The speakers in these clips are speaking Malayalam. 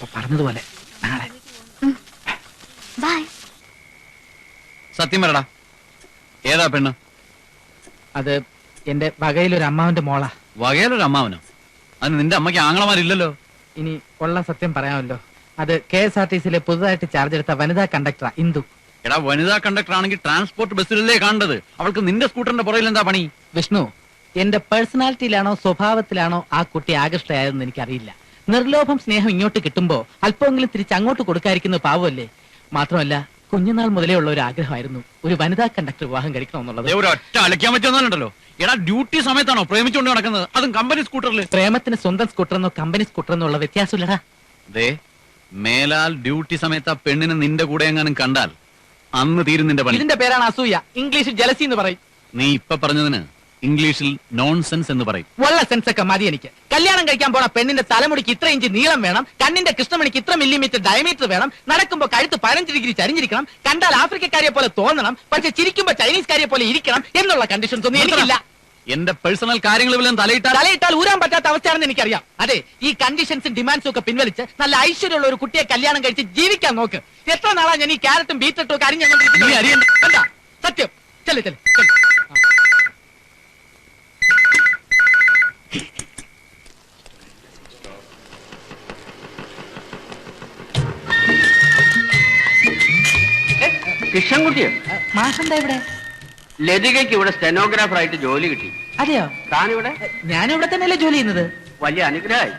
അപ്പൊ പറഞ്ഞതുപോലെ നാളെ. ബൈ. സത്യം പറടാ, ഏതാ പെണ്ണ്? അത് എന്റെ വകയിലൊരു അമ്മാവന്റെ മോളാ. വകയിലൊരു അമ്മാവനോ? അത് നിന്റെ അമ്മയ്ക്ക് ആങ്ങളമാരില്ലല്ലോ. ഇനി ഉള്ള സത്യം പറയാമല്ലോ. അത് KSRTCയിലെ പുതുതായിട്ട് ചാർജ് എടുത്ത വനിതാ കണ്ടക്ടറാ ഇന്ദു. എടാ, വനിതാ കണ്ടക്ടർ ആണെങ്കിൽ ട്രാൻസ്പോർട്ട് ബസ്സിലല്ലേ കാണേണ്ടത്? അവൾക്ക് നിന്റെ സ്കൂട്ടറിന്റെ പുറകിൽ എന്താ പണി? വിഷ്ണു, എന്റെ പേഴ്സണാലിറ്റിയിലാണോ സ്വഭാവത്തിലാണോ ആ കുട്ടി ആകൃഷ്ടയായതെന്ന് എനിക്കറിയില്ല. നിർലോഭം സ്നേഹം ഇങ്ങോട്ട് കിട്ടുമ്പോ അല്പമെങ്കിലും തിരിച്ച് അങ്ങോട്ട് കൊടുക്കാതിരിക്കുന്നത് പാവമല്ലേ. മാത്രമല്ല, കുഞ്ഞുനാൾ മുതലേ ഉള്ള ഒരു ആഗ്രഹമായിരുന്നു ഒരു വനിതാ കണ്ടക്ടർ വിവാഹം കഴിക്കണമെന്നുള്ളത്. ഒരു ഒറ്റ അലക്കാൻ പറ്റുന്നുണ്ടല്ലോ. എടാ, ഡ്യൂട്ടി സമയത്താണോ പ്രേമിച്ചുകൊണ്ട് നടക്കുന്നത്? അതും കമ്പനി സ്കൂട്ടറിൽ. പ്രേമത്തിന് സ്വന്തം സ്കൂട്ടറെന്നോ കമ്പനി സ്കൂട്ടറെന്നോ ഉള്ള വ്യത്യാസമില്ലടാ. ദേ, മേലാൽ ഡ്യൂട്ടി സമയത്ത് ആ പെണ്ണിനെ നിന്റെ കൂടെ എങ്ങാനും കണ്ടാൽ അന്ന് തീരും നിന്റെ പണി. ഇതിന്റെ പേരാണ് അസൂയ. ഇംഗ്ലീഷിൽ ജലസി എന്ന് പറയും. നീ ഇപ്പൊ പറഞ്ഞതിന് ഇംഗ്ലീഷിൽ നോൺസെൻസ് എന്ന് പറയും. ഉള്ള സെൻസ് ഒക്കെ മതി എനിക്ക്. കല്യാണം കഴിക്കാൻ പോണ പെണ്ണിന്റെ തലമുടിക്ക് ഇത്ര ഇഞ്ച് നീളം വേണം, കണ്ണിന്റെ കൃഷ്ണമണിക്ക് ഇത്ര മില്ലിമീറ്റർ ഡയമീറ്റർ വേണം, നടക്കുമ്പോ കഴുത്ത് 15 ഡിഗ്രി ചരിഞ്ഞിരിക്കണം, കണ്ടാൽ ആഫ്രിക്കക്കാരെ പോലെ തോന്നണം, പക്ഷെ ചിരിക്കുമ്പോ ചൈനീസ്കാരെ പോലെ ഇരിക്കണം എന്നുള്ള കണ്ടീഷൻസ് ഒന്നും എനിക്കില്ല. എന്റെ പേഴ്സണൽ കാര്യങ്ങളിൽ തലയിട്ടാൽ ഊരാൻ പറ്റാത്ത അവസ്ഥയാണെന്ന് എനിക്കറിയാം. അതെ, ഈ കണ്ടീഷൻസും ഡിമാൻഡ്സും ഒക്കെ പിൻവലിച്ച് നല്ല ഐശ്വര്യമുള്ള ഒരു കുട്ടിയെ കല്യാണം കഴിച്ച് ജീവിക്കാൻ നോക്ക്. എത്ര നാളാ ഞാൻ ഈ ക്യാരറ്റും ബീറ്റ്റൂട്ടും ഒക്കെ അരിഞ്ഞു സത്യം. ചെല്ല് ചെല്ല്. കൃഷ്ണൻകുട്ടിയോ? മാഷെന്താ ഇവിടെ? ലതികയ്ക്ക് ഇവിടെ സ്റ്റെനോഗ്രാഫർ ആയിട്ട് ജോലി കിട്ടി. അതെയോ? താനിവിടെ? ഞാനിവിടെ തന്നെയല്ലേ ജോലി ചെയ്യുന്നത്. വലിയ അനുഗ്രഹമായി.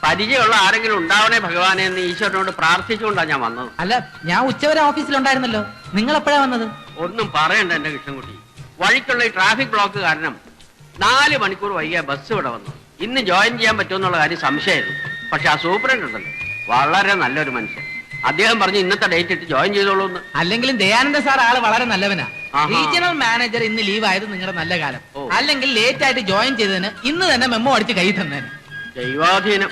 പരിചയമുള്ള ആരെങ്കിലും ഉണ്ടാവണേ ഭഗവാനെ എന്ന് ഈശ്വരനോട് പ്രാർത്ഥിച്ചുകൊണ്ടാണ് ഞാൻ വന്നത്. അല്ല, ഞാൻ ഉച്ചവരെ ഓഫീസിലുണ്ടായിരുന്നല്ലോ. നിങ്ങൾ എപ്പോഴാ വന്നത്? ഒന്നും പറയണ്ട എന്റെ കൃഷ്ണൻകുട്ടി. വഴിക്കുള്ള ഈ ട്രാഫിക് ബ്ലോക്ക് കാരണം 4 മണിക്കൂർ വൈകിയ ബസ് ഇവിടെ വന്നു. ഇന്ന് ജോയിൻ ചെയ്യാൻ പറ്റുമെന്നുള്ള കാര്യം സംശയമായിരുന്നു. പക്ഷെ ആ സൂപ്രണ്ട് ഉണ്ടല്ലോ, വളരെ നല്ലൊരു മനുഷ്യൻ. അദ്ദേഹം പറഞ്ഞു ഇന്നത്തെ ഡേറ്റ് ഇട്ട് ജോയിൻ ചെയ്തോളൂ എന്ന്. അല്ലെങ്കിലും ദയാനന്ദ സാർ ആള് വളരെ നല്ലവനാ. റീജിയണൽ മാനേജർ ഇന്ന് ലീവ് ആയത് നിങ്ങളുടെ നല്ല കാലം. അല്ലെങ്കിൽ ലേറ്റ് ആയിട്ട് ജോയിൻ ചെയ്തതിന് ഇന്ന് തന്നെ മെമ്മോ അടിച്ച് കൈ തന്നേന്. ദൈവാധീനം.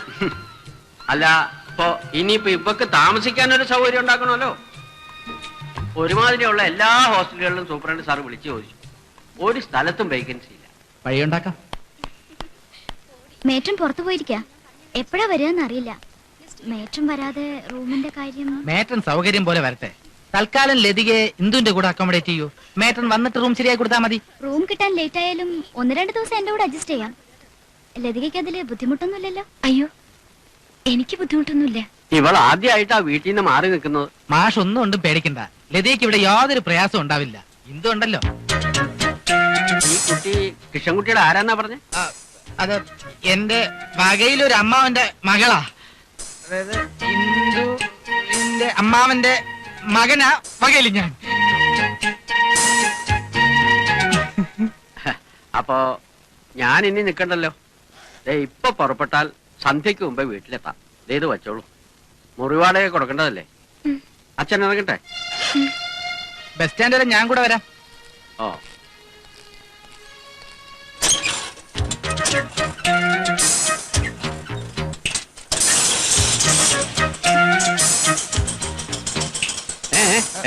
അല്ല, ഇപ്പൊ ഇനിയിപ്പോ ഇവക്ക് താമസിക്കാനൊരു സൗകര്യം ഉണ്ടാക്കണമല്ലോ. ഒരുമാതിരിയുള്ള എല്ലാ ഹോസ്റ്റലുകളിലും സൂപ്രണ്ട് സാർ വിളിച്ചു ചോദിച്ചു. ഒരു സ്ഥലത്തും വേക്കൻസി ഇല്ല. വഴിയുണ്ടാക്കാം. മേറ്റൻ പുറത്തു പോയിരിക്ക. എപ്പോഴാ വരികയെന്ന് അറിയില്ല. മേറ്റൻ വരാതെ റൂമിന്റെ കാര്യം. മേറ്റൻ സൗകര്യം പോലെ വരട്ടെ. തൽക്കാലം ലതികയെ ഇന്ദുവിന്റെ കൂടെ അക്കോമഡേറ്റ് ചെയ്യൂ. മേറ്റൻ വന്നിട്ട് റൂം ശരിയായി കൊടുത്താൽ മതി. റൂം കിട്ടാൻ ലേറ്റ് ആയാലും 1-2 ദിവസം എന്റെ കൂടെ അഡ്ജസ്റ്റ് ചെയ്യാം. ലതികയ്ക്ക് അതില് ബുദ്ധിമുട്ടൊന്നുമില്ലല്ലോ? അയ്യോ, എനിക്ക് ബുദ്ധിമുട്ടൊന്നുമില്ല. ഇവൾ ആദ്യമായിട്ടാ വീട്ടിൽ നിന്ന് മാറി നിൽക്കുന്നത്. മാഷ് ഒന്നും കൊണ്ടും പേടിക്കണ്ട. ലതികയ്ക്ക് ഇവിടെ യാതൊരു പ്രയാസം ഉണ്ടാവില്ല. ഇന്ദു ഉണ്ടല്ലോ. ഈ കുട്ടി കൃഷ്ണൻകുട്ടിയുടെ ആരാന്നാ പറഞ്ഞേ? അത് എന്റെ വകയിലൊരു അമ്മാവന്റെ മകളാ. അതായത് ഇന്ദുവിന്റെ അമ്മാവന്റെ മകനാ വകയില് ഞാൻ. അപ്പോ ഞാൻ ഇനി നിക്കണ്ടല്ലോ. ഇപ്പൊ പുറപ്പെട്ടാൽ സന്ധ്യക്ക് മുമ്പേ വീട്ടിലെത്താം. ഇത് വച്ചോളൂ. മുറിവാടക കൊടുക്കേണ്ടതല്ലേ? അച്ഛൻ ഇറങ്ങട്ടെ? ബസ് സ്റ്റാൻഡ് വരെ ഞാൻ കൂടെ വരാം. ഓ,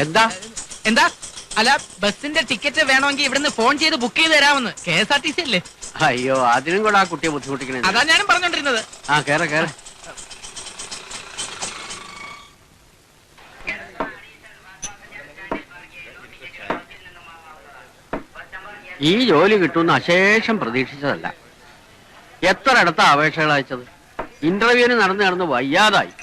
എന്താ എന്താ? അല്ല, ബസിന്റെ ടിക്കറ്റ് വേണമെങ്കിൽ ഇവിടുന്ന് ഫോൺ ചെയ്ത് ബുക്ക് ചെയ്ത് തരാമെന്ന്. KSRTC അല്ലേ? അയ്യോ, അതിനും കൂടെ ആ കുട്ടിയെ ബുദ്ധിമുട്ടിക്കണേ. അതാ ഞാനും പറഞ്ഞോണ്ടിരുന്നത്. ആ, കേറ കേറ. ഈ ജോലി കിട്ടുമെന്ന് അശേഷം പ്രതീക്ഷിച്ചതല്ല. എത്ര ഇടത്ത അപേക്ഷകൾ അയച്ചത്. ഇന്റർവ്യൂവിന് നടന്ന് വയ്യാതായി.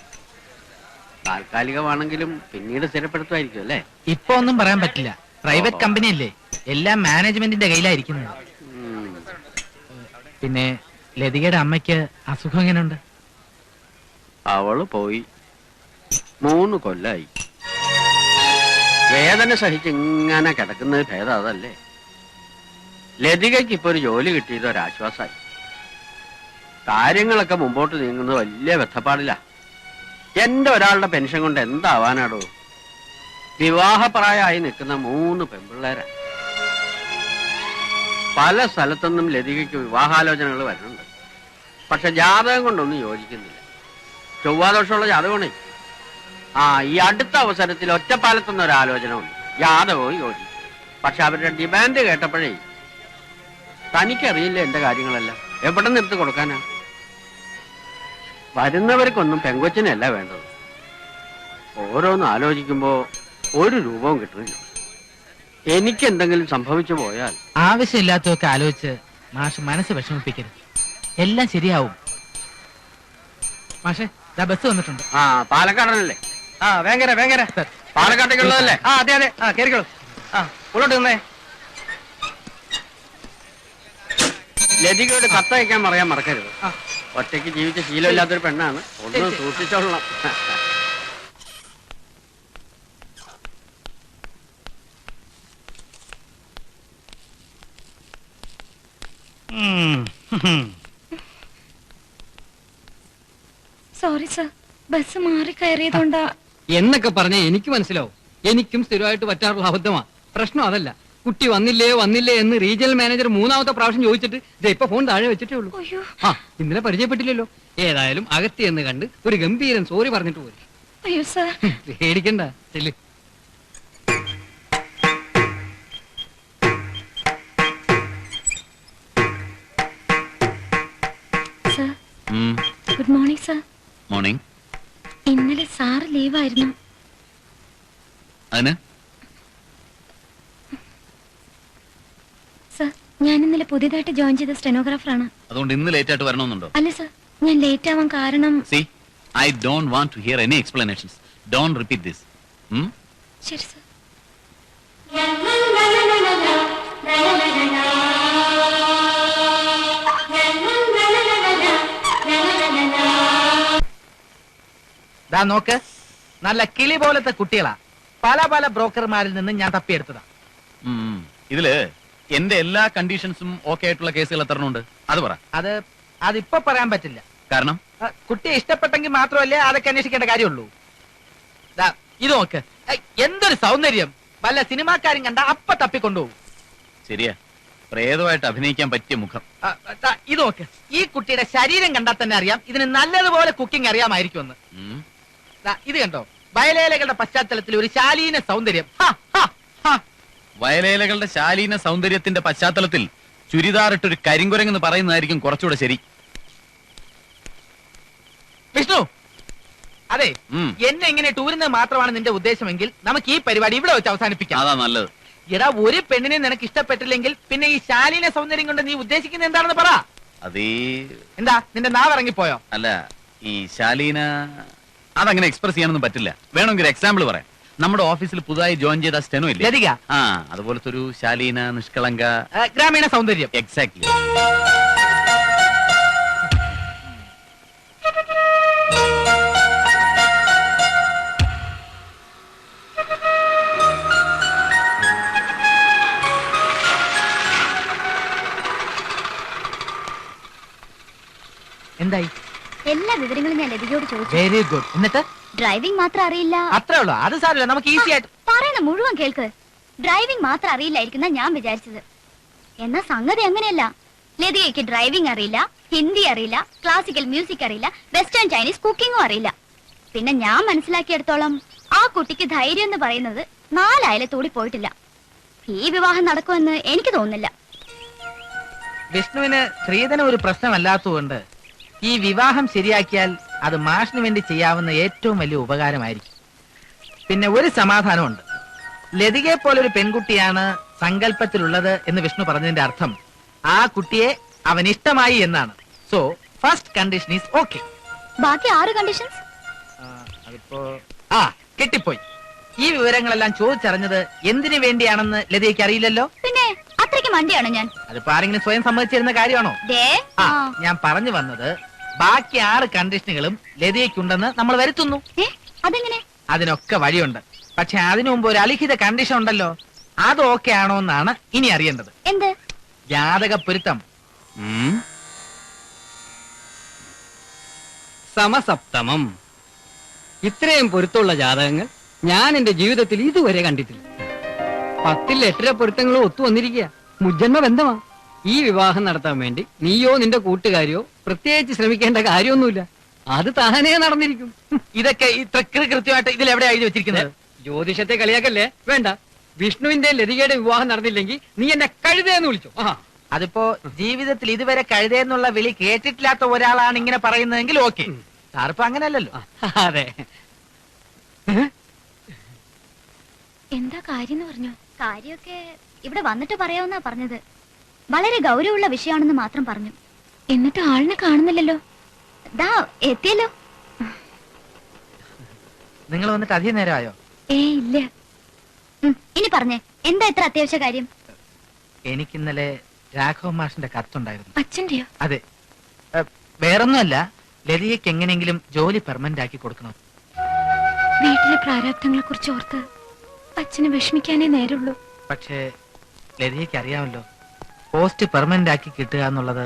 താൽക്കാലികമാണെങ്കിലും പിന്നീട് സ്ഥിരപ്പെടുത്തുമായിരിക്കും അല്ലേ? ഇപ്പൊ ഒന്നും പറയാൻ പറ്റില്ല. പ്രൈവറ്റ് കമ്പനി അല്ലേ, എല്ലാം മാനേജ്മെന്റിന്റെ കയ്യിലായിരിക്കുന്നത്. പിന്നെ ലതികയുടെ അമ്മയ്ക്ക് അസുഖം എങ്ങനെയുണ്ട്? അവള് പോയി 3 കൊല്ലായി. വേദന സഹിച്ച് ഇങ്ങനെ കിടക്കുന്നത് ഭേദം അതല്ലേ? ലതികയ്ക്ക് ഇപ്പൊ ഒരു ജോലി കിട്ടിയത് ഒരാശ്വാസമായി. കാര്യങ്ങളൊക്കെ മുമ്പോട്ട് നീങ്ങുന്നത് വലിയ വെത്തപ്പാടില്ല. എന്റെ ഒരാളുടെ പെൻഷൻ കൊണ്ട് എന്താവാനാടോ? വിവാഹപ്രായമായി നിൽക്കുന്ന 3 പെൺപിള്ളേരാ. പല സ്ഥലത്തുനിന്നും ലതികയ്ക്ക് വിവാഹാലോചനകൾ വരുന്നുണ്ട്. പക്ഷെ ജാതകം കൊണ്ടൊന്നും യോജിക്കുന്നില്ല. ചൊവ്വാദോഷമുള്ള ജാതകമാണേ. ഈ അടുത്ത അവസരത്തിൽ ഒറ്റപ്പാലത്തുനിന്ന് ഒരു ആലോചന ഉണ്ട്. ജാതകവും യോജിക്കും. പക്ഷെ അവരുടെ ഡിമാൻഡ് കേട്ടപ്പോഴേ തനിക്കറിയില്ല എന്റെ കാര്യങ്ങളെല്ലാം എവിടെ നിർത്തി കൊടുക്കാനാ. വരുന്നവർക്കൊന്നും പെങ്കൊച്ചിനല്ല വേണ്ടത്. ഓരോന്ന് ആലോചിക്കുമ്പോ ഒരു രൂപവും കിട്ടുന്നില്ല. എനിക്ക് എന്തെങ്കിലും സംഭവിച്ചു പോയാൽ ആവശ്യമില്ലാത്തതൊക്കെ ആലോചിച്ച് മാഷ് മനസ്സ് വിഷമിപ്പിക്കരുത്. എല്ലാം ശരിയാവും. മാഷെ ദാ ബസ് വന്നിട്ടുണ്ട്. ആ പാലക്കാടനല്ലേ? ആ വേങ്ങര വേങ്ങര പാലക്കാട്ടേക്കുള്ളതല്ലേ? ആ അതെ അതെ ആ കേറിക്കോളൂ. ആ ഉള്ളോട്ട് നിന്നേ. ലതികയോട് കത്തയക്കാൻ പറയാൻ മറക്കരുത്. ആ. ഒറ്റയ്ക്ക് ജീവിച്ച ശീലമില്ലാത്തൊരു പെണ്ണാണ്. ഒന്ന് ശരി. സൂക്ഷിച്ചോളണം. സോറി സർ, ബസ് മാറി കയറിയതുകൊണ്ടാ. എന്നൊക്കെ പറഞ്ഞ എനിക്ക് മനസ്സിലാവും. എനിക്കും സ്ഥിരമായിട്ട് പറ്റാറുള്ള അബദ്ധമാ. പ്രശ്നം അതല്ല, കുട്ടി വന്നില്ലേ എന്ന് റീജിയണൽ മാനേജർ 3ാമത്തെ പ്രാവശ്യം ചോദിച്ചിട്ട് ഇപ്പൊ ഫോൺ താഴെ വെച്ചിട്ടേ ഉള്ളൂ. അയ്യോ ആ ഇന്നലെ പരിചയപ്പെട്ടില്ലല്ലോ. ഏതായാലും അകത്തി എന്ന് കണ്ട് ഒരു ഗംഭീരൻ സോറി പറഞ്ഞിട്ട് പോയി. അയ്യോ സർ. പേടിക്കണ്ട, ചെല്ല്. Sir good morning sir. Morning. ഇന്നലെ സാറ് ലീവായിരുന്നു. അതിന് സർ ഞാൻ ഇന്നലെ പുതിയതായിട്ട് ജോയിൻ ചെയ്ത സ്റ്റെനോഗ്രാഫറാണ്. അതുകൊണ്ട് ഇന്ന് ലേറ്റ് ആയിട്ട് വരണമെന്നുണ്ടോ? അല്ല സർ, ഞാൻ ലേറ്റ് ആവാൻ കാരണം. See, I don't want to hear any explanations. Don't repeat this. ശരി സർ. ദാ നോക്ക്, നല്ല കിളി പോലത്തെ കുട്ടികളാ. പല പല ബ്രോക്കർമാരിൽ നിന്ന് ഞാൻ തപ്പിയെടുത്തതാ. ഇതില് എന്റെ എല്ലാ കണ്ടീഷൻസും ഓക്കെ ആയിട്ടുള്ള കേസുകൾ എത്ര ഉണ്ട് അത് പറ. അതിപ്പോ പറയാൻ പറ്റില്ല. കാരണം കുട്ടിയെ ഇഷ്ടപ്പെട്ടെങ്കിൽ മാത്രമല്ലേ അതൊക്കെ അന്വേഷിക്കേണ്ട കാര്യമുള്ളൂ. ദാ ഇത് നോക്ക്, എന്തൊരു സൗന്ദര്യം. വല്ല സിനിമാക്കാരും കണ്ട അപ്പ തപ്പിക്കൊണ്ടുപോകും. ശരിയാ, പ്രേതമായിട്ട് അഭിനയിക്കാൻ പറ്റിയ മുഖം. ദാ ഇത് നോക്ക്, ഈ കുട്ടിയുടെ ശരീരം കണ്ടാൽ തന്നെ അറിയാം ഇതിന് നല്ലതുപോലെ കുക്കിംഗ് അറിയാമായിരിക്കുമെന്ന്. ദാ ഇത് കണ്ടോ, വയലേലകളുടെ പശ്ചാത്തലത്തിൽ ഒരു ശാലീന സൗന്ദര്യം. വയലേലകളുടെ ശാലീന സൗന്ദര്യത്തിന്റെ പശ്ചാത്തലത്തിൽ ചുരിദാറിട്ടൊരു കരിങ്കുരങ്ങെന്ന് പറയുന്നതായിരിക്കും കുറച്ചുകൂടെ ശരി. വിഷ്ണു, അതെ, എന്നെ ഇങ്ങനെ ടൂരിന് മാത്രമാണ് നിന്റെ ഉദ്ദേശമെങ്കിൽ നമുക്ക് ഈ പരിപാടി ഇവിടെ വെച്ച് അവസാനിപ്പിക്കാം. അതാ നല്ലത്. എടാ, ഒരു പെണ്ണിനെ നിനക്ക് ഇഷ്ടപ്പെട്ടില്ലെങ്കിൽ പിന്നെ ഈ ശാലീന സൗന്ദര്യം കൊണ്ട് നീ ഉദ്ദേശിക്കുന്നത് എന്താണെന്ന് പറ. അതീ എന്താ നിന്റെ നാവ് ഇറങ്ങിപ്പോയോ? അല്ല, ഈ ശാലീന അതങ്ങനെ എക്സ്പ്രസ് ചെയ്യാനൊന്നും പറ്റില്ല. വേണമെങ്കിൽ ഒരു എക്സാമ്പിൾ പറയാം. നമ്മുടെ ഓഫീസിൽ പുതുതായി ജോയിൻ ചെയ്ത സ്റ്റെനോ ഇല്ലേ? ലതിക. ആ, അതുപോലത്തെ ഒരു ശാലീന, നിഷ്കളങ്ക, ഗ്രാമീണ സൗന്ദര്യം. എക്സാക്ട്ലി. എന്തായി? എല്ലാ വിവരങ്ങളും ഞാൻ ലതികയോട് ചോദിച്ചു. Very good. എന്നിട്ട് ഡ്രൈവിംഗ് മാത്രം അറിയില്ല. അത്രേ ഉള്ളൂ, അത് സാരമില്ല, നമുക്ക് ഈസി ആയിട്ട്. പറയുന്ന മുഴുവൻ കേൾക്ക്. ഡ്രൈവിംഗ് മാത്രം അറിയില്ലായിരിക്കുന്ന ഞാൻ വിചാരിച്ചത്. എന്നാ സംഗതി അങ്ങനെയല്ല. ലതികയ്ക്ക് ഡ്രൈവിംഗ് അറിയില്ല, ഹിന്ദി അറിയില്ല, ക്ലാസിക്കൽ മ്യൂസിക് അറിയില്ല, വെസ്റ്റേൺ ചൈനീസ് കുക്കിങ്ങും അറിയില്ല. പിന്നെ ഞാൻ മനസ്സിലാക്കിയെടുത്തോളം ആ കുട്ടിക്ക് ധൈര്യം എന്ന് പറയുന്നത് 4 അയലത്തൂടി പോയിട്ടില്ല. ഈ വിവാഹം നടക്കുമെന്ന് എനിക്ക് തോന്നുന്നില്ല. വിഷ്ണുവിന് സ്ത്രീധനം ഒരു പ്രശ്നമല്ലാത്തതുകൊണ്ട് ഈ വിവാഹം ശരിയാക്കിയാൽ അത് മാഷിന് വേണ്ടി ചെയ്യാവുന്ന ഏറ്റവും വലിയ ഉപകാരമായിരിക്കും. പിന്നെ ഒരു സമാധാനമുണ്ട്, ലതികയെ പോലൊരു പെൺകുട്ടിയാണ് സങ്കല്പത്തിലുള്ളത് എന്ന് വിഷ്ണു പറഞ്ഞതിന്റെ അർത്ഥം ആ കുട്ടിയെ അവൻ ഇഷ്ടമായി എന്നാണ്. So first condition is okay. ബാക്കി 6 കണ്ടീഷൻസ് അതിപ്പോ കെട്ടിപ്പോയി. ഈ വിവരങ്ങളെല്ലാം ചോദിച്ചറിഞ്ഞത് എന്തിനു വേണ്ടിയാണെന്ന് ലതികയ്ക്ക് അറിയില്ലല്ലോ. പിന്നെ അത്രയ്ക്ക് മണ്ടിയാണോ ഞാൻ? അതിപ്പോ ആരെങ്കിലും സ്വയം സമ്മതിച്ചിരുന്ന കാര്യമാണോ? ഞാൻ പറഞ്ഞു വന്നത് ബാക്കി 6 കണ്ടീഷനുകളും ലതികയ്ക്കുണ്ടെന്ന് നമ്മൾ വരുത്തുന്നു. അതെങ്ങനെ? അതിനൊക്കെ വഴിയുണ്ട്. പക്ഷെ അതിനു മുമ്പ് ഒരു അലിഖിത കണ്ടീഷൻ ഉണ്ടല്ലോ, അത് ഓക്കെ ആണോ എന്നാണ് ഇനി അറിയേണ്ടത്. എന്ത്? ജാതക പൊരുത്തം. സമസപ്തമം. ഇത്രയും പൊരുത്തമുള്ള ജാതകങ്ങൾ ഞാൻ എന്റെ ജീവിതത്തിൽ ഇതുവരെ കണ്ടിട്ടില്ല. 10ൽ 8 പൊരുത്തങ്ങളും ഒത്തു വന്നിരിക്കുക. മുജ്ജന്മ ബന്ധമാ. ഈ വിവാഹം നടത്താൻ വേണ്ടി നീയോ നിന്റെ കൂട്ടുകാരിയോ പ്രത്യേകിച്ച് ശ്രമിക്കേണ്ട കാര്യമൊന്നുമില്ല. അത് താനേ നടന്നിരിക്കും. ഇതൊക്കെ ഇത്ര കൃത്യമായിട്ട് ഇതിൽ എവിടെ എഴുതി വെച്ചിരിക്കുന്നത്? ജ്യോതിഷത്തെ കളിയാക്കല്ലേ. വേണ്ട, വിഷ്ണുവിന്റെ ലതികയുടെ വിവാഹം നടന്നില്ലെങ്കിൽ നീ എന്നെ കഴുതയെന്ന് വിളിച്ചു. അതിപ്പോ ജീവിതത്തിൽ ഇതുവരെ കഴുതയെന്നുള്ള വിളി കേട്ടിട്ടില്ലാത്ത ഒരാളാണ് ഇങ്ങനെ പറയുന്നതെങ്കിൽ ഓക്കെ. സാറിപ്പോ അങ്ങനെയല്ലല്ലോ. അതെ. എന്താ കാര്യം പറഞ്ഞു? കാര്യമൊക്കെ ഇവിടെ വന്നിട്ട് പറയാവുന്നാ പറഞ്ഞത്. വളരെ ഗൗരവമുള്ള വിഷയമാണെന്ന് മാത്രം പറഞ്ഞു. എന്നിട്ട് ആളിനെ കാണുന്നില്ലല്ലോ. ദാ എത്തിയല്ലോ. നിങ്ങൾ വന്നിട്ട് അധികം നേരമായോ? ഇല്ല. ഇനി പറഞ്ഞേ, എന്താ ഇത്ര അത്യാവശ്യ കാര്യം? എനിക്കിന്നലെ രാഘവ മാഷിന്റെ കത്തുണ്ടായിരുന്നു. അച്ഛന്റെയോ? അതെ. വേറൊന്നുമല്ല, ലതികയ്ക്ക് എങ്ങനെയെങ്കിലും ജോലി പെർമനന്റ് ആക്കി കൊടുക്കണം. വീട്ടിലെ പ്രാരാബ്ദങ്ങളെ കുറിച്ച് ഓർത്ത് അച്ഛന് വിഷമിക്കാനേ നേരുള്ളൂ. പക്ഷേ ലതികയ്ക്ക് അറിയാമല്ലോ, പോസ്റ്റ് പെർമനന്റ് ആക്കി കിട്ടുക എന്നുള്ളത്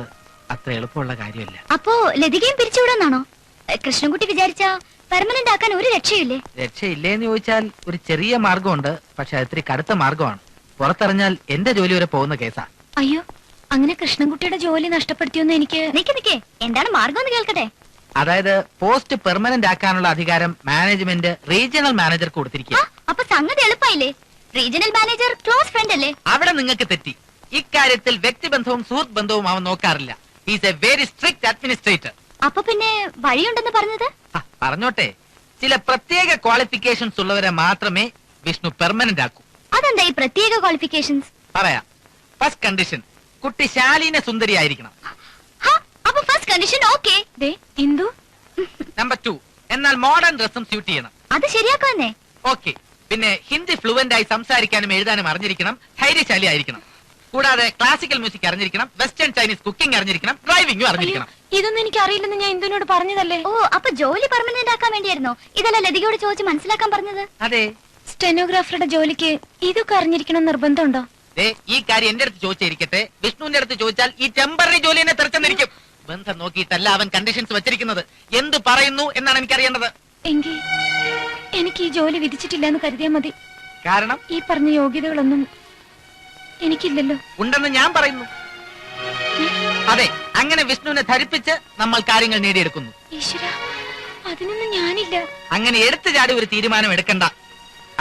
അത്ര എളുപ്പമുള്ള കാര്യമല്ല. അപ്പോ ലതികയും പിരിച്ചുവിടുന്നാണോ? കൃഷ്ണൻകുട്ടി വിചാരിച്ച പെർമനന്റ് ആക്കാൻ ഒരു രക്ഷയില്ലേ? രക്ഷയില്ലേന്ന് ചോദിച്ചാൽ ഒരു ചെറിയ മാർഗമുണ്ട്. പക്ഷെ അത് ഇത്തിരി കടുത്ത മാർഗമാണ്. പുറത്തിറങ്ങിയാൽ എന്റെ ജോലി വരെ പോകുന്ന കേസാ. അയ്യോ, അങ്ങനെ കൃഷ്ണൻകുട്ടിയുടെ ജോലി നഷ്ടപ്പെടുത്തിയൊന്ന് എനിക്ക്. നിക്കേ, എന്താണ് മാർഗം എന്ന് കേൾക്കട്ടെ. അതായത് പോസ്റ്റ് പെർമനന്റ് ആക്കാനുള്ള അധികാരം മാനേജ്മെന്റ് റീജിയണൽ മാനേജർക്ക് കൊടുത്തിരിക്കുക. അപ്പൊ സംഗതി എളുപ്പമായില്ലേ? റീജിയണൽ മാനേജർ ക്ലോസ് ഫ്രണ്ട് അല്ലേ? അവിടെ നിങ്ങൾക്ക് തെറ്റി. ഇക്കാര്യത്തിൽ വ്യക്തിബന്ധവും സുഹൃത്ത് ബന്ധവും അവൻ നോക്കാറില്ല. Is A very strict administrator. അപ്പൊ പിന്നെ വഴിയുണ്ടെന്ന് പറഞ്ഞത്? പറഞ്ഞോട്ടെ, ചില പ്രത്യേക ക്വാളിഫിക്കേഷൻസ് ഉള്ളവരെ മാത്രമേ വിഷ്ണു പെർമനന്റ് ആക്കൂ. അതെന്താ ഈ പ്രത്യേക ക്വാളിഫിക്കേഷൻസ്? പറയാം. ഫസ്റ്റ് കണ്ടീഷൻ, കുട്ടി ശാലീന സുന്ദരിയായിരിക്കണം. അപ്പൊ ഫസ്റ്റ് കണ്ടീഷൻ ഓക്കേ. എന്തു? നമ്പർ 2, എന്നാൽ മോഡേൺ ഡ്രസ്സും സ്യൂട്ട് ചെയ്യണം. അത് ശരിയാക്കാന്നേ. ഓക്കെ. പിന്നെ ഹിന്ദി ഫ്ലുവന്റ് ആയി സംസാരിക്കാനും എഴുതാനും അറിഞ്ഞിരിക്കണം. ധൈര്യശാലി ആയിരിക്കണം. കൂടാതെ ക്ലാസിക്കൽ മ്യൂസിക് അറിഞ്ഞിരിക്കണം. വെസ്റ്റേൺ ചൈനീസ് കുക്കിംഗ് അറിഞ്ഞിരിക്കണം. ഡ്രൈവിംഗും അറിഞ്ഞിരിക്കണം. ഇതൊന്നും എനിക്ക് അറിയില്ലെന്ന് ഞാൻ ഇന്ദുവിനോട് പറഞ്ഞതല്ലേ. ഓ, അപ്പൊ ജോലി പെർമനന്റ് ആക്കാൻ വേണ്ടിയായിരുന്നോ ഇതല്ല ലതികയോട് ചോദിച്ച് മനസ്സിലാക്കാൻ പറഞ്ഞത്? അതെ. സ്റ്റെനോഗ്രാഫറുടെ ജോലിക്ക് ഇതൊക്കെ അറിഞ്ഞിരിക്കണം നിർബന്ധമുണ്ടോ? ഈ കാര്യം എന്റെ അടുത്ത് ചോദിച്ചിരിക്കട്ടെ. വിഷ്ണുവിന്റെ അടുത്ത് ചോദിച്ചാൽ ഈ ടെമ്പററി ജോലി എന്നെ തെരച്ചെന്നിരിക്കും. ബന്ധം നോക്കിയിട്ടല്ല അവൻ കണ്ടീഷൻസ് വെച്ചിരിക്കുന്നത്. എന്ത് പറയുന്നു എന്നാണ് എനിക്കറിയേണ്ടത്. എങ്കിൽ എനിക്ക് ഈ ജോലി വിധിച്ചിട്ടില്ല എന്ന് കരുതിയാൽ മതി. കാരണം ഈ പറഞ്ഞ യോഗ്യതകളൊന്നും എനിക്കില്ലല്ലോ. ഉണ്ടെന്ന് ഞാൻ പറയുന്നു. അതെ, അങ്ങനെ വിഷ്ണുവിനെ ധരിപ്പിച്ച് നമ്മൾ കാര്യങ്ങൾ നേടിയെടുക്കുന്നു. ഈശ്വരാ, അതിനൊന്നും ഞാനില്ല. അങ്ങനെ എടുത്തു ചാടി ഒരു തീരുമാനം എടുക്കണ്ട.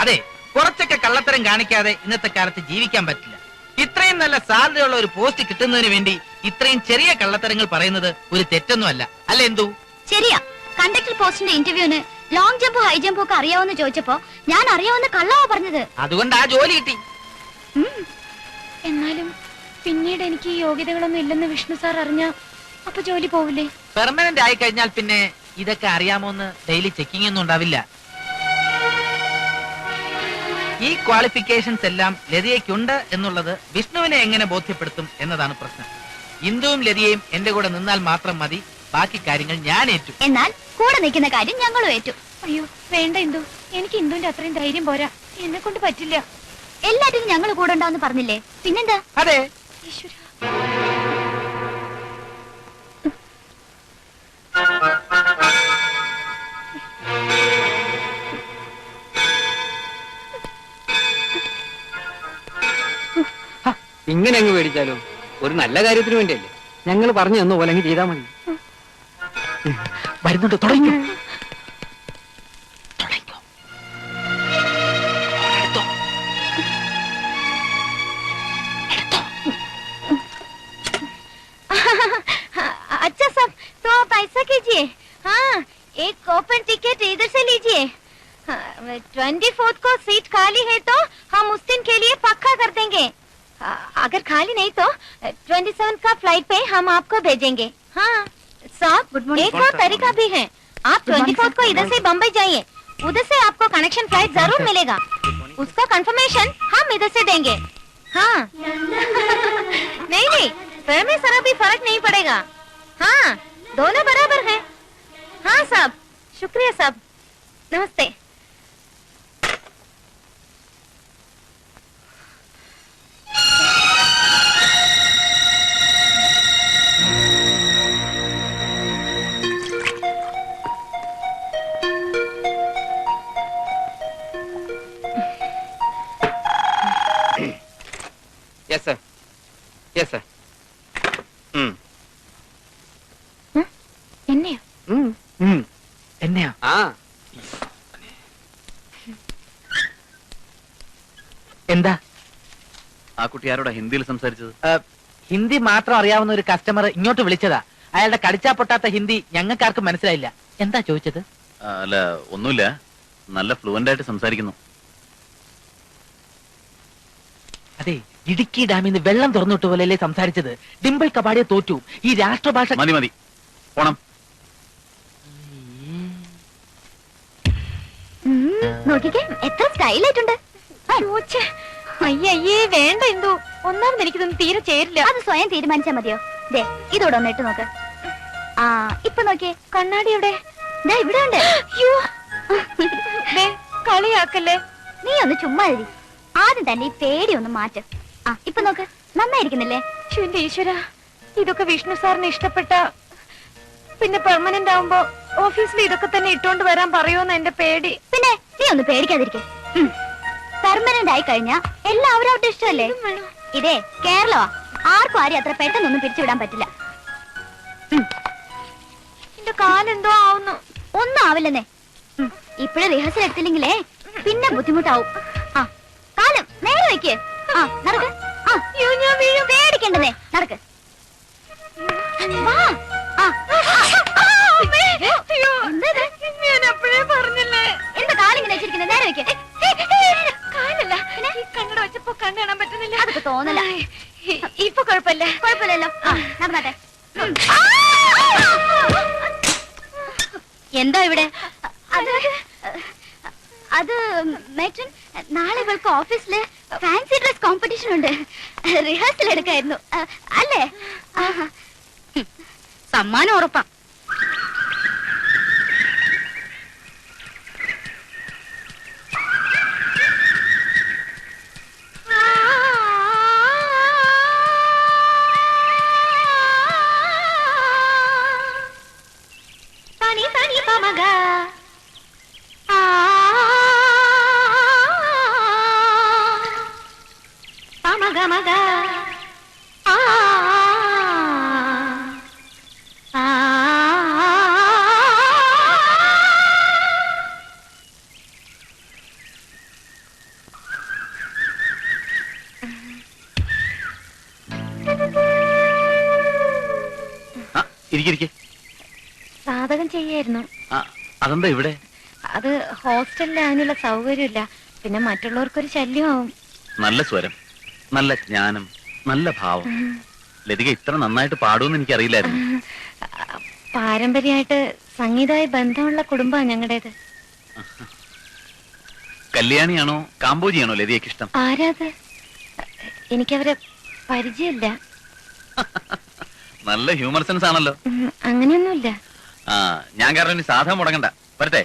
അതെ, കുറച്ചൊക്കെ കള്ളത്തരം കാണിക്കാതെ ഇന്നത്തെ കാലത്ത് ജീവിക്കാൻ പറ്റില്ല. ഇത്രയും നല്ല സാധ്യതയുള്ള ഒരു പോസ്റ്റ് കിട്ടുന്നതിന് വേണ്ടി ഇത്രയും ചെറിയ കള്ളത്തരങ്ങൾ പറയുന്നത് ഒരു തെറ്റൊന്നുമല്ല. അല്ല എന്തു? ശരിയാ. കണ്ടക്ടർ പോസ്റ്റിന്റെ ഇന്റർവ്യൂവിന് ലോങ് ജമ്പ് ഹൈ ജമ്പ് ഒക്കെ അറിയാവുന്ന ചോദിച്ചപ്പോ ഞാൻ അറിയാവുന്ന കള്ളവാ പറഞ്ഞത്. അതുകൊണ്ട് ആ ജോലി കിട്ടി. എന്നാലും പിന്നീട് എനിക്ക് ഈ യോഗ്യതകളൊന്നും ഇല്ലെന്ന് വിഷ്ണു സാർ അറിഞ്ഞ അപ്പൊ ജോലി പോവില്ലേ? പെർമനന്റ് ആയി കഴിഞ്ഞാൽ പിന്നെ ഇതൊക്കെ അറിയാമോന്ന് ഡെയിലി ചെക്കിംഗ് ഒന്നും ഉണ്ടാവില്ല. ഈ ക്വാളിഫിക്കേഷൻസ് എല്ലാം ലതികയ്ക്കുണ്ട് എന്നുള്ളത് വിഷ്ണുവിനെ എങ്ങനെ ബോധ്യപ്പെടുത്തും എന്നതാണ് പ്രശ്നം. ഇന്ദുവും ലതികയും എന്റെ കൂടെ നിന്നാൽ മാത്രം മതി. ബാക്കി കാര്യങ്ങൾ ഞാൻ ഏറ്റു. എന്നാൽ കൂടെ നിൽക്കുന്ന കാര്യം ഞങ്ങളും ഏറ്റു. അയ്യോ വേണ്ട ഇന്ദു, എനിക്ക് ഇന്ദുവിന്റെ അത്രയും ധൈര്യം പോരാ. എന്നെ കൊണ്ട് പറ്റില്ല. എല്ലാറ്റിനും ഞങ്ങൾ കൂടെ ഉണ്ടാവുന്ന പറഞ്ഞില്ലേ, പിന്നെന്താ? അതെ. ഈശ്വരാ. ഇങ്ങനെ അങ്ങ് പേടിച്ചാലോ? ഒരു നല്ല കാര്യത്തിന് വേണ്ടിയല്ലേ. ഞങ്ങൾ പറഞ്ഞു തന്ന പോലെ അങ്ങ് ചെയ്താൽ മതി. വരുന്നുണ്ട്, തുടങ്ങി. अच्छा सब तो आप ऐसा कीजिए, हाँ एक ओपन टिकट इधर से लीजिए. 24 को सीट खाली है तो हम उस दिन के लिए पक्का कर देंगे. अगर खाली नहीं तो 27 का फ्लाइट पे हम आपको भेजेंगे. हाँ साहब, एक और तरीका भी है. आप 24 को इधर से बम्बई जाइए. उधर से आपको कनेक्शन फ्लाइट जरूर मिलेगा. उसका कंफर्मेशन हम इधर से देंगे. हाँ नहीं नहीं, फैर में जरा भी फर्क नहीं पड़ेगा. हाँ दोनों बराबर हैं. हाँ साहब, शुक्रिया साहब, नमस्ते. Yes sir. Yes sir. എന്നെയോ? എന്നെയാ? എന്താ? ആ കുട്ടി ആരോടാ ഹിന്ദിയിൽ സംസാരിച്ചത്? ഹിന്ദി മാത്രം അറിയാവുന്ന ഒരു കസ്റ്റമർ ഇങ്ങോട്ട് വിളിച്ചതാ. അയാളുടെ കടിച്ചാ പൊട്ടാത്ത ഹിന്ദി ഞങ്ങൾക്കാർക്കും മനസ്സിലായില്ല. എന്താ ചോദിച്ചത്? അല്ല ഒന്നുമില്ല, നല്ല ഫ്ലുവന്റ് ആയിട്ട് സംസാരിക്കുന്നു. അതെ, ഇടുക്കി ഡാമിൽ നിന്ന് വെള്ളം തുറന്നിട്ട് പോലെയല്ലേ സംസാരിച്ചത്. ഡിംപിൾ കപാടിയെ തോറ്റു. ഈ രാഷ്ട്രഭാഷ മതി മതി, പോണം. നോക്കിക്കേ, എത്ര സ്റ്റൈലായിട്ടുണ്ട്. അയ്യേ വേണ്ട എന്തോ, ഒന്നാമത് എനിക്കിതൊന്നും തീരെ ചേരില്ല. അത് സ്വയം തീരുമാനിച്ചാ മതിയോ? ദേ ഇതോടെ ഒന്ന് ഇട്ട് നോക്ക്. ആ ഇപ്പൊ നോക്കിയേ, കണ്ണാടി എവിടെ? ദാ ഇവിടെ ഉണ്ട്. ദേ, കളിയാക്കല്ലേ. നീ ഒന്ന് ചുമ്മാ ഇരി. ആദ്യം തന്നെ ഈ പേടി ഒന്ന് മാറ്റ്. ആ ഇപ്പൊ നോക്ക്, നന്നായിരിക്കുന്നില്ലേ? എന്റെ ഈശ്വര, ഇതൊക്കെ വിഷ്ണു സാറിന് ഇഷ്ടപ്പെട്ട പിന്നെ പെർമനന്റ് ആവുമ്പോ ഓഫീസിൽ ഇതൊക്കെ തന്നെ ഇട്ടോണ്ട് വരാൻ പറയുമെന്ന് എന്റെ പേടി. പിന്നെ നീ ഒന്ന് പേടിക്കാതിരിക്കെ. പെർമനന്റ് ആയി കഴിഞ്ഞാ എല്ലാവരും അവരുടെ ഇഷ്ടമല്ലേ? ഇതേ കേരളമാ, ആർക്കും ആരും അത്ര പെട്ടെന്നൊന്നും പിരിച്ചുവിടാൻ പറ്റില്ല. എന്റെ കാലെന്തോ ആവുന്നു. ഒന്നും ആവില്ലെന്നേ. ഇപ്പഴേ റിഹേഴ്സൽ എടുത്തില്ലെങ്കിലേ പിന്നെ ബുദ്ധിമുട്ടാവും. ആ കാലം നേരെ വെക്ക്. ആ നടക്ക്. ആ ഞാൻ വീഴും. പേടിക്കണ്ടെന്നേ, നടക്ക്. വാ. ആ ഞാൻ അപ്പോഴേ പറഞ്ഞില്ലേ. എന്താ കാലിങ്ങനെ വെച്ചിരിക്കുന്നത്? നേരെ വെക്ക്. കാലല്ല, ഈ കണ്ണട വെച്ചപ്പോ കണ്ണ് കാണാൻ പറ്റുന്നില്ല. അതൊക്കെ തോന്നല. ഇപ്പൊ കുഴപ്പമില്ല. കുഴപ്പമില്ലല്ലോ. ആ നടന്നാട്ടെ. എന്താ ഇവിടെ? അത് മേറ്റൻ, നാളെ ഇവൾക്ക് ഓഫീസില് ഫാൻസി ഡ്രസ് കോമ്പറ്റീഷൻ ഉണ്ട്. റിഹേഴ്സൽ എടുക്കായിരുന്നു അല്ലേ? സമ്മാനം ഉറപ്പാ. ഇരിക്കെ. സാധകം ചെയ്യായിരുന്നു. അതെന്താ ഇവിടെ? അത് ഹോസ്റ്റലിൽ അതിനുള്ള സൗകര്യമില്ല, പിന്നെ മറ്റുള്ളവർക്കൊരു ശല്യമാവും. നല്ല സ്വരം, നല്ല ജ്ഞാനം, നല്ല ഭാവം. ലതിക ഇത്ര നന്നായിട്ട് പാടുമെന്ന് എനിക്കറിയില്ലായിരുന്നു. പാരമ്പര്യമായിട്ട് സംഗീതമായി ബന്ധമുള്ള കുടുംബമാണ് ഞങ്ങളുടേത്. കല്യാണിയാണോ കാമ്പോജിയാണോ ലതികയ്ക്ക് ഇഷ്ടം? ആരാത്? എനിക്കവരെ പരിചയമില്ല. നല്ല ഹ്യൂമർ സെൻസ് ആണല്ലോ. അങ്ങനെയൊന്നുമില്ല. ഞാൻ കാരണം ഇനി സാധനം മുടങ്ങണ്ട, വരട്ടെ.